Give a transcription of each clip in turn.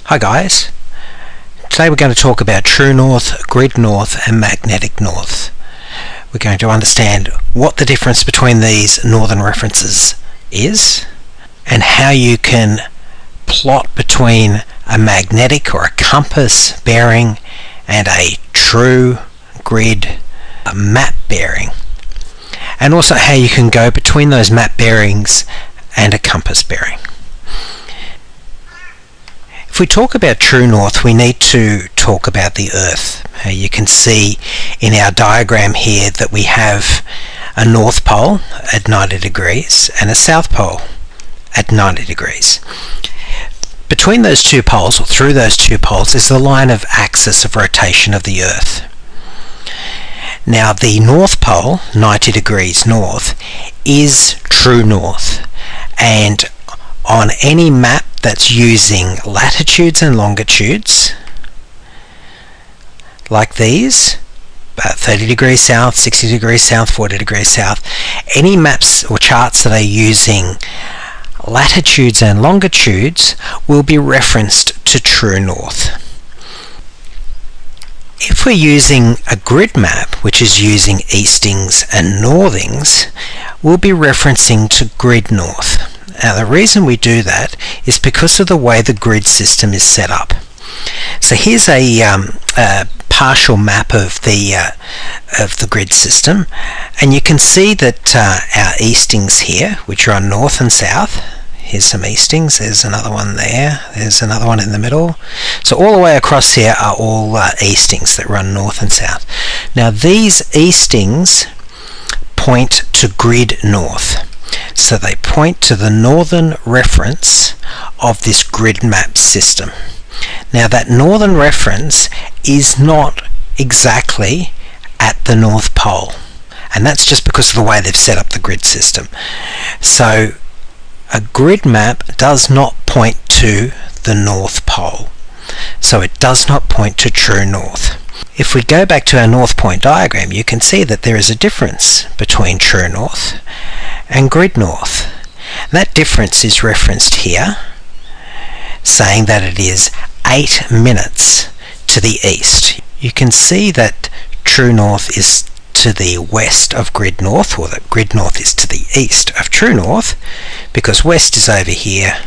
Hi guys, today we're going to talk about true north, grid north and magnetic north. We're going to understand what the difference between these northern references is and how you can plot between a magnetic or a compass bearing and a true grid map bearing, and also how you can go between those map bearings and a compass bearing. If we talk about true north, we need to talk about the Earth. You can see in our diagram here that we have a north pole at 90 degrees and a south pole at 90 degrees. Between those two poles, or through those two poles, is the line of axis of rotation of the Earth. Now the north pole, 90 degrees north, is true north, and on any map that's using latitudes and longitudes like these, 30 degrees south, 60 degrees south, 40 degrees south, any maps or charts that are using latitudes and longitudes will be referenced to true north. If we're using a grid map which is using eastings and northings, we'll be referencing to grid north. Now the reason we do that is because of the way the grid system is set up. So here's a partial map of the grid system, and you can see that our eastings here, which are on north and south, here's some eastings, there's another one there, there's another one in the middle. So all the way across here are all eastings that run north and south. Now these eastings point to grid north. So they point to the northern reference of this grid map system. Now that northern reference is not exactly at the North Pole, and that's just because of the way they've set up the grid system. So a grid map does not point to the North Pole, so it does not point to true north. If we go back to our north point diagram, you can see that there is a difference between true north and grid north. That difference is referenced here, saying that it is 8 minutes to the east. You can see that true north is to the west of grid north, or that grid north is to the east of true north, because west is over here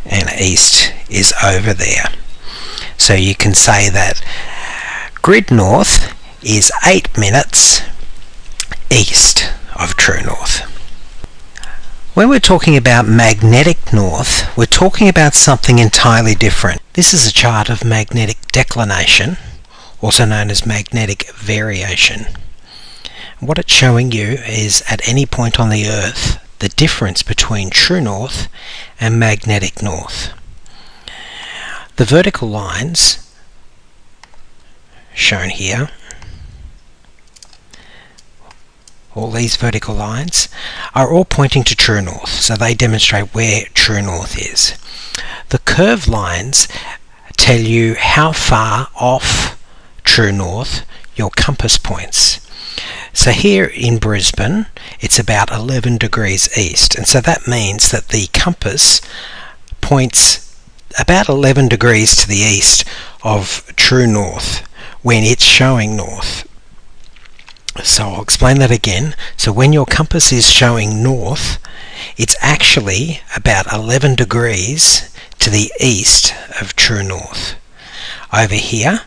and east is over there. So you can say that grid north is 8 minutes east of true north. When we're talking about magnetic north, we're talking about something entirely different. This is a chart of magnetic declination, also known as magnetic variation. What it's showing you is at any point on the Earth, the difference between true north and magnetic north. The vertical lines shown here, all these vertical lines, are all pointing to true north, so they demonstrate where true north is. The curved lines tell you how far off true north your compass points. So here in Brisbane, it's about 11 degrees east, and so that means that the compass points about 11 degrees to the east of true north when it's showing north. So I'll explain that again. So when your compass is showing north, it's actually about 11 degrees to the east of true north. Over here,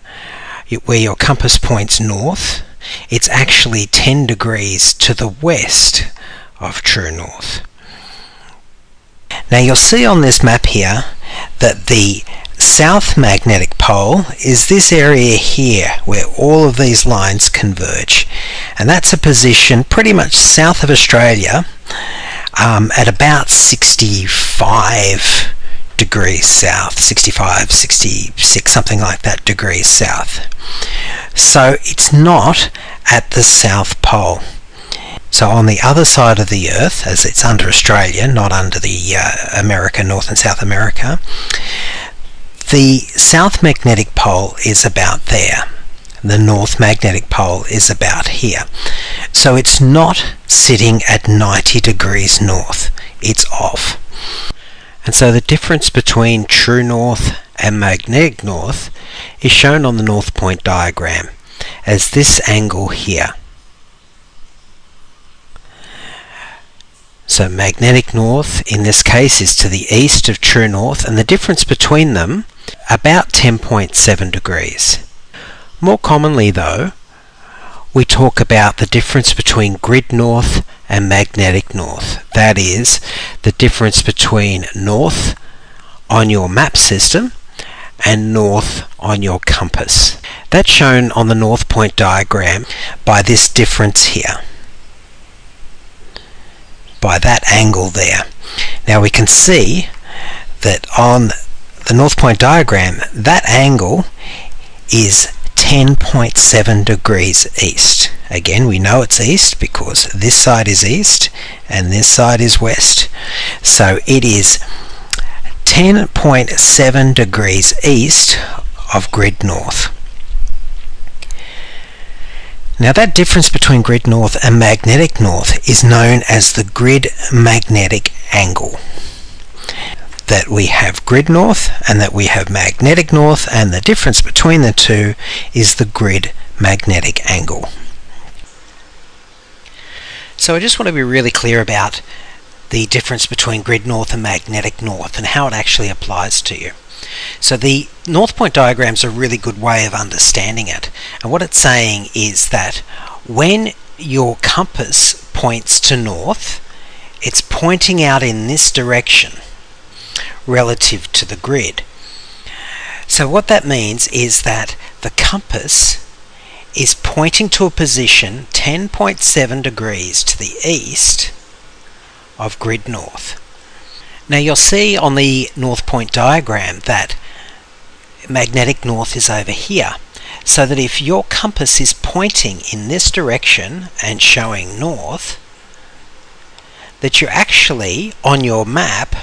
where your compass points north, it's actually 10 degrees to the west of true north. Now you'll see on this map here that the south magnetic pole is this area here where all of these lines converge, and that's a position pretty much south of Australia, at about 65 degrees south, 65, 66, something like that degrees south. So it's not at the South Pole. So on the other side of the Earth, as it's under Australia, not under the America, North and South America, the South Magnetic Pole is about there. The North Magnetic Pole is about here. So it's not sitting at 90 degrees north. It's off. And so the difference between true north and magnetic north is shown on the north point diagram as this angle here. So magnetic north in this case is to the east of true north, and the difference between them about 10.7 degrees. More commonly though, we talk about the difference between grid north and magnetic north. That is the difference between north on your map system and north on your compass. That's shown on the north point diagram by this difference here, by that angle there. Now we can see that on the north point diagram, that angle is 10.7 degrees east. Again, we know it's east because this side is east and this side is west. So it is 10.7 degrees east of grid north. Now that difference between grid north and magnetic north is known as the grid magnetic angle. That we have grid north and that we have magnetic north, and the difference between the two is the grid magnetic angle. So I just want to be really clear about the difference between grid north and magnetic north and how it actually applies to you. So the north point diagram is a really good way of understanding it, and what it's saying is that when your compass points to north, it's pointing out in this direction relative to the grid. So what that means is that the compass is pointing to a position 10.7 degrees to the east of grid north. Now you'll see on the north point diagram that magnetic north is over here, so that if your compass is pointing in this direction and showing north, that you're actually on your map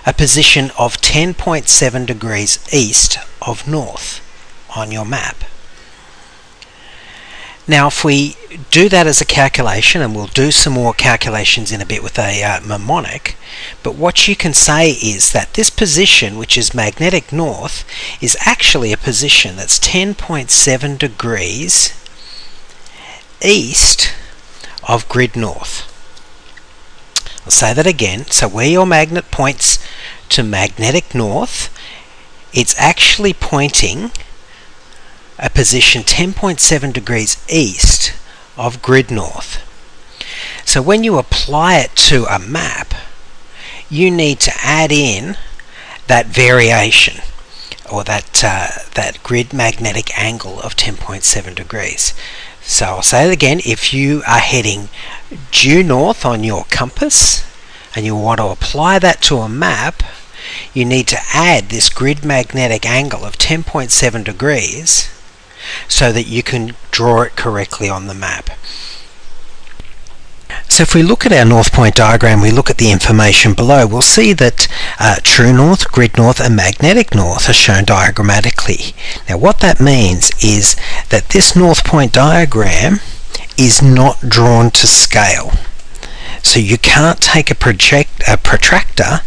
a position of 10.7 degrees east of north on your map. Now if we do that as a calculation, and we'll do some more calculations in a bit with a mnemonic, but what you can say is that this position, which is magnetic north, is actually a position that's 10.7 degrees east of grid north. I'll say that again. So where your magnet points to magnetic north, it's actually pointing a position 10.7 degrees east of grid north. So when you apply it to a map, you need to add in that variation, or that grid magnetic angle of 10.7 degrees. So I'll say it again. If you are heading due north on your compass and you want to apply that to a map, you need to add this grid magnetic angle of 10.7 degrees so that you can draw it correctly on the map. So if we look at our north point diagram, we look at the information below, we'll see that true north, grid north and magnetic north are shown diagrammatically. Now what that means is that this north point diagram is not drawn to scale. So you can't take a protractor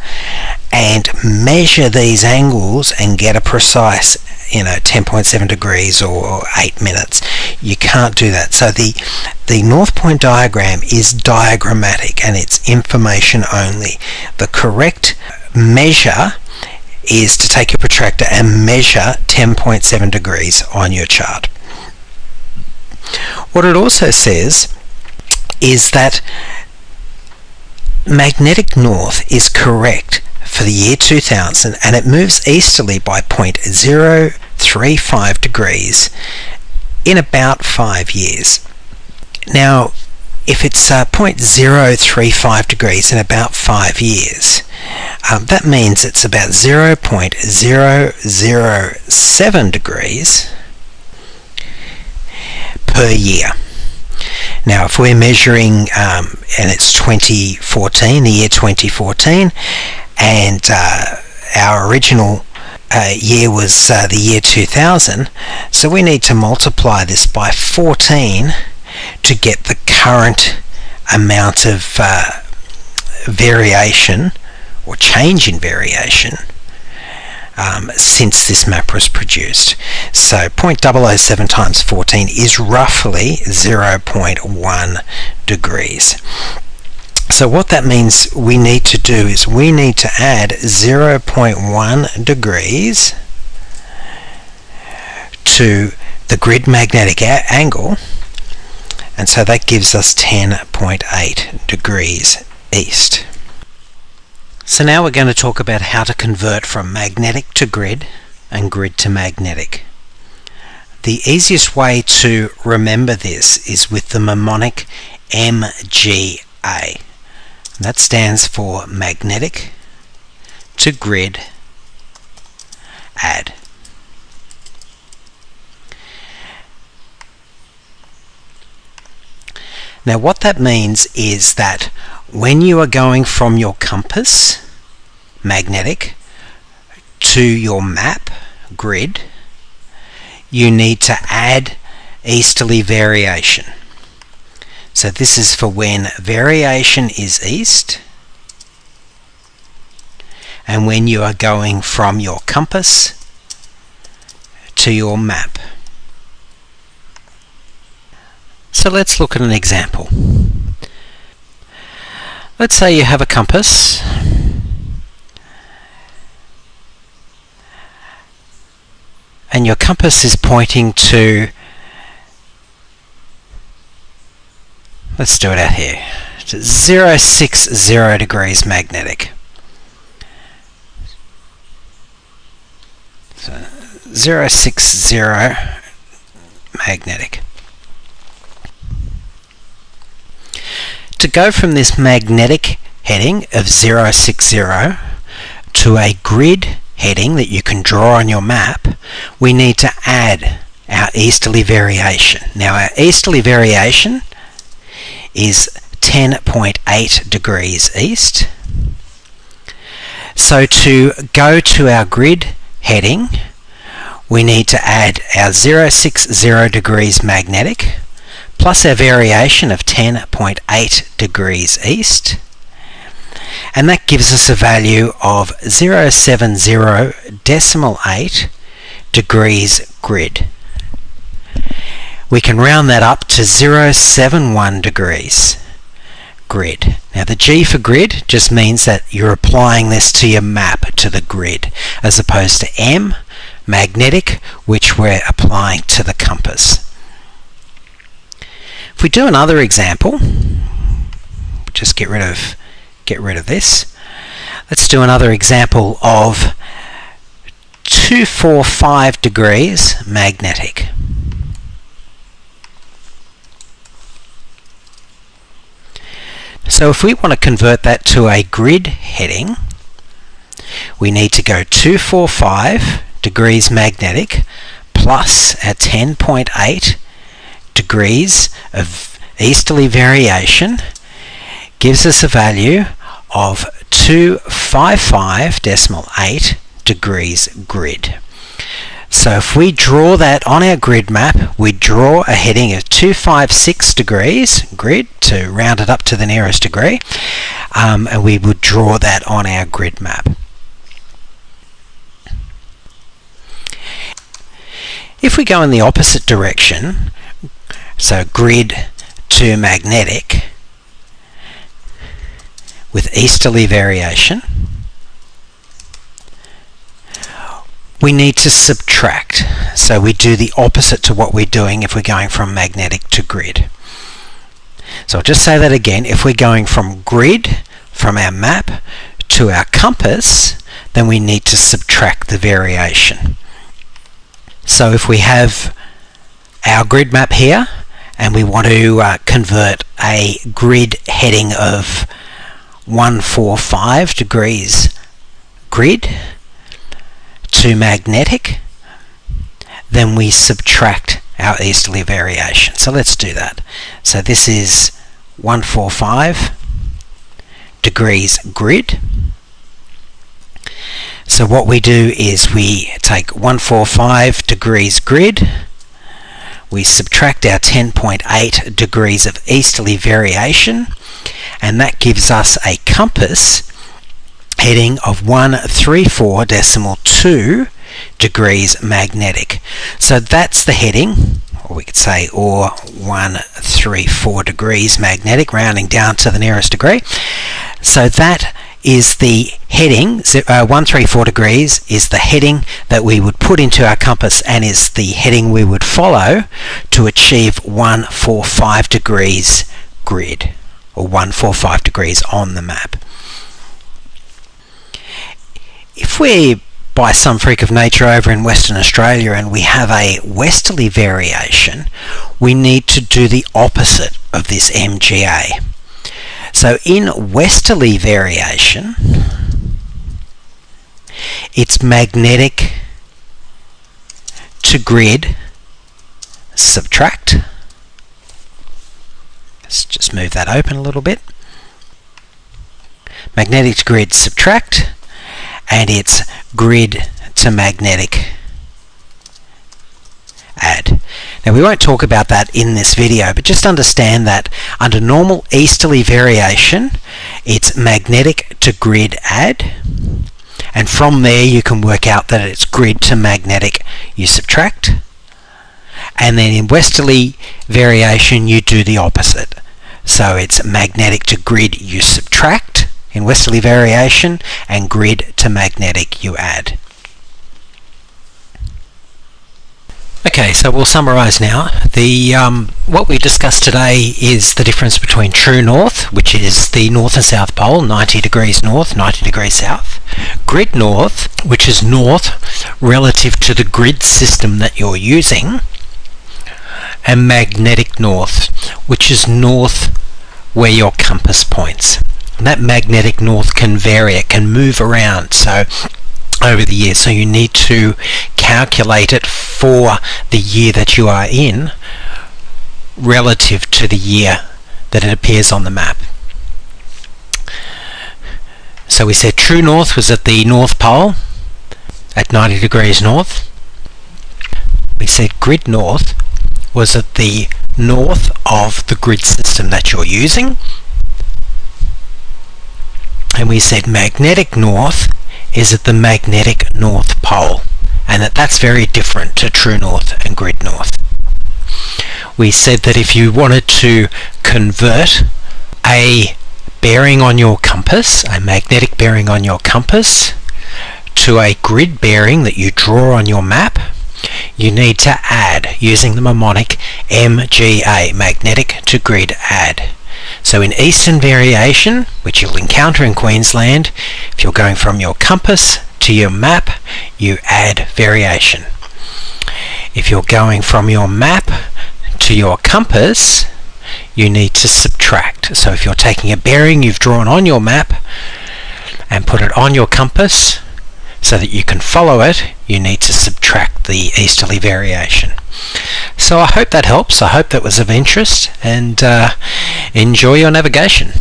and measure these angles and get a precise 10.7 degrees or 8 minutes. You can't do that. So the north point diagram is diagrammatic and it's information only. The correct measure is to take a protractor and measure 10.7 degrees on your chart. What it also says is that magnetic north is correct for the year 2000, and it moves easterly by 0.035 degrees in about 5 years. Now if it's 0.035 degrees in about 5 years, that means it's about 0.007 degrees per year. Now if we're measuring, and it's 2014, the year 2014, and our original year was the year 2000, so we need to multiply this by 14 to get the current amount of variation or change in variation since this map was produced. So 0.007 times 14 is roughly 0.1 degrees. So what that means we need to do is we need to add 0.1 degrees to the grid magnetic angle, and so that gives us 10.8 degrees east. So now we're going to talk about how to convert from magnetic to grid and grid to magnetic. The easiest way to remember this is with the mnemonic MGA. That stands for magnetic to grid add. Now what that means is that when you are going from your compass, magnetic, to your map, grid, you need to add easterly variation. So this is for when variation is east and when you are going from your compass to your map. So let's look at an example. Let's say you have a compass and your compass is pointing to, let's do it out here, to 060 degrees magnetic. So 060 magnetic. To go from this magnetic heading of 060 to a grid heading that you can draw on your map, we need to add our easterly variation. Now our easterly variation is 10.8 degrees east. So to go to our grid heading, we need to add our 060 degrees magnetic plus our variation of 10.8 degrees east, and that gives us a value of 0.70 degrees grid. We can round that up to 0.71 degrees grid. Now the G for grid just means that you're applying this to your map, to the grid, as opposed to M, magnetic, which we're applying to the compass. If we do another example, just get rid of this. Let's do another example of 245 degrees magnetic. So if we want to convert that to a grid heading, we need to go 245 degrees magnetic plus our 10.8 degrees of easterly variation gives us a value of 255.8 degrees grid. So if we draw that on our grid map, we draw a heading of 256 degrees grid to round it up to the nearest degree, and we would draw that on our grid map. If we go in the opposite direction, so grid to magnetic with easterly variation, we need to subtract. So we do the opposite to what we're doing if we're going from magnetic to grid. So I'll just say that again. If we're going from grid, from our map, to our compass, then we need to subtract the variation. So if we have our grid map here and we want to convert a grid heading of 145 degrees grid to magnetic, then we subtract our easterly variation. So let's do that. So this is 145 degrees grid. So what we do is we take 145 degrees grid, we subtract our 10.8 degrees of easterly variation, and that gives us a compass heading of 134.2 degrees magnetic. So that's the heading, or we could say 134 degrees magnetic, rounding down to the nearest degree. So that is the heading. 134 degrees is the heading that we would put into our compass and is the heading we would follow to achieve 145 degrees grid, or 145 degrees on the map. If we're by some freak of nature over in Western Australia and we have a westerly variation, we need to do the opposite of this MGA. So in westerly variation, it's magnetic to grid subtract. Let's just move that open a little bit. Magnetic to grid subtract, and it's grid to magnetic add. Now we won't talk about that in this video, but just understand that under normal easterly variation, it's magnetic to grid add, and from there you can work out that it's grid to magnetic you subtract, and then in westerly variation you do the opposite. So it's magnetic to grid you subtract in westerly variation, and grid to magnetic you add. Okay, so we'll summarise now. What we discussed today is the difference between true north, which is the north and south pole, 90 degrees north, 90 degrees south. Grid north, which is north relative to the grid system that you're using. And magnetic north, which is north where your compass points. And that magnetic north can vary, it can move around over the year, so you need to calculate it for the year that you are in relative to the year that it appears on the map. So we said true north was at the North Pole at 90 degrees north. We said grid north was at the north of the grid system that you're using. And we said magnetic north is at the magnetic North Pole, and that's very different to true north and grid north. We said that if you wanted to convert a bearing on your compass, a magnetic bearing on your compass, to a grid bearing that you draw on your map, you need to add using the mnemonic MGA, magnetic to grid add. So in eastern variation, which you'll encounter in Queensland, if you're going from your compass to your map, you add variation. If you're going from your map to your compass, you need to subtract. So if you're taking a bearing you've drawn on your map and put it on your compass so that you can follow it, you need to subtract the easterly variation. So I hope that helps. I hope that was of interest, and enjoy your navigation.